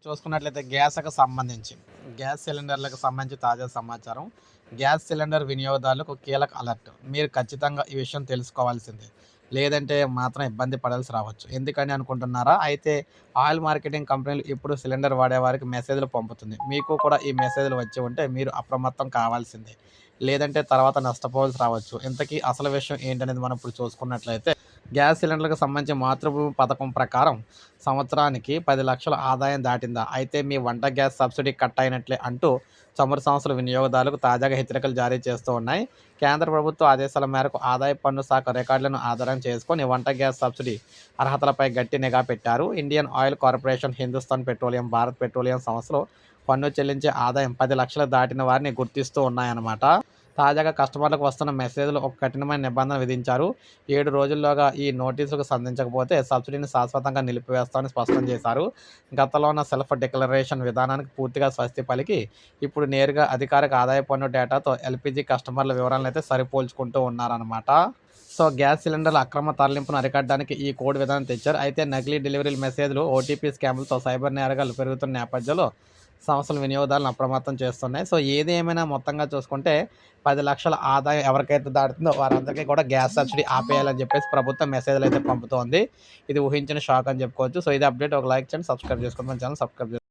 చూసుకున్నట్లయితే గ్యాస్ సిలిండర్లకు సంబంధించి తాజా సమాచారం. గ్యాస్ సిలిండర్ వినియోగదారులకు కీలక అలర్ట్. మీరు ఖచ్చితంగా ఈ విషయం తెలుసుకోవాల్సిందే. లేదంటే మాత్రం ఇబ్బంది పడాల్సి రావచ్చు. ఎందుకని అనుకుంటున్నారా? అయితే ఆయిల్ మార్కెటింగ్ కంపెనీలు ఇప్పుడు సిలిండర్ వాడేవారికి మెసేజ్‌లు పంపుతుంది. మీకు కూడా ఈ మెసేజ్‌లు వచ్చి ఉంటే మీరు అప్రమత్తం కావాల్సిందే. లేదంటే తర్వాత నష్టపోవాల్సి రావచ్చు. ఇంతకీ అసలు విషయం ఏంటనేది మనం ఇప్పుడు చూసుకున్నట్లయితే గ్యాస్ సిలిండర్‌లకు సంబంధించి మాతృభూమి పథకం ప్రకారం సంవత్సరానికి 10,00,000 ఆదాయం దాటిందా? అయితే మీ వంట గ్యాస్ సబ్సిడీ కట్ అయినట్లే అంటూ చమురు సంస్థల వినియోగదారులకు తాజాగా హెచ్చరికలు జారీ చేస్తూ ఉన్నాయి. కేంద్ర ప్రభుత్వ ఆదేశాల మేరకు ఆదాయ పన్ను శాఖ రికార్డులను ఆధారం చేసుకొని వంట గ్యాస్ సబ్సిడీ అర్హతలపై గట్టి నిఘా పెట్టారు. Indian oil corporation, Hindustan petroleum, Bharat petroleum సంస్థలు పన్ను చెల్లించే ఆదాయం 10,00,000 దాటిన వారిని గుర్తిస్తూ ఉన్నాయన్నమాట. తాజాగా కస్టమర్లకు వస్తున్న మెసేజ్‌లో ఒక కఠినమైన నిబంధన విధించారు. 7 రోజుల్లోగా ఈ నోటీసులకు సంధించకపోతే సబ్సిడీని శాశ్వతంగా నిలిపివేస్తామని స్పష్టం చేశారు. గతంలో ఉన్న సెల్ఫ్ డిక్లరేషన్ విధానానికి పూర్తిగా స్వస్తి పలికి ఇప్పుడు నేరుగా అధికారిక ఆదాయ పన్ను డేటాతో ఎల్‌పీజీ కస్టమర్ల వివరాలనైతే సరిపోల్చుకుంటూ ఉన్నారనమాట. సో, గ్యాస్ సిలిండర్ల అక్రమ తరలింపును అరికట్టడానికి ఈ కోడ్ విధానం తెచ్చారు. అయితే నకిలీ డెలివరీల మెసేజ్‌లు, ఓటీపీ స్కామ్‌లతో సైబర్ నేరగాళ్లు పెరుగుతున్న నేపథ్యంలో సంస్థలు వినియోగదారులను అప్రమత్తం చేస్తున్నాయి. సో, ఏది ఏమైనా మొత్తంగా చూసుకుంటే 10,00,000 ఆదాయం ఎవరికైతే దాటుతుందో వారందరికీ కూడా గ్యాస్ సబ్సిడీ ఆపేయాలని చెప్పేసి ప్రభుత్వం మెసేజ్‌లయితే పంపుతోంది. ఇది ఊహించిన షాక్ అని చెప్పుకోవచ్చు. సో, ఇది అప్డేట్. ఒక లైక్ చేయండి, సబ్స్క్రైబ్ చేసుకోండి. మన ఛానల్ సబ్స్క్రైబ్ చేసుకోండి.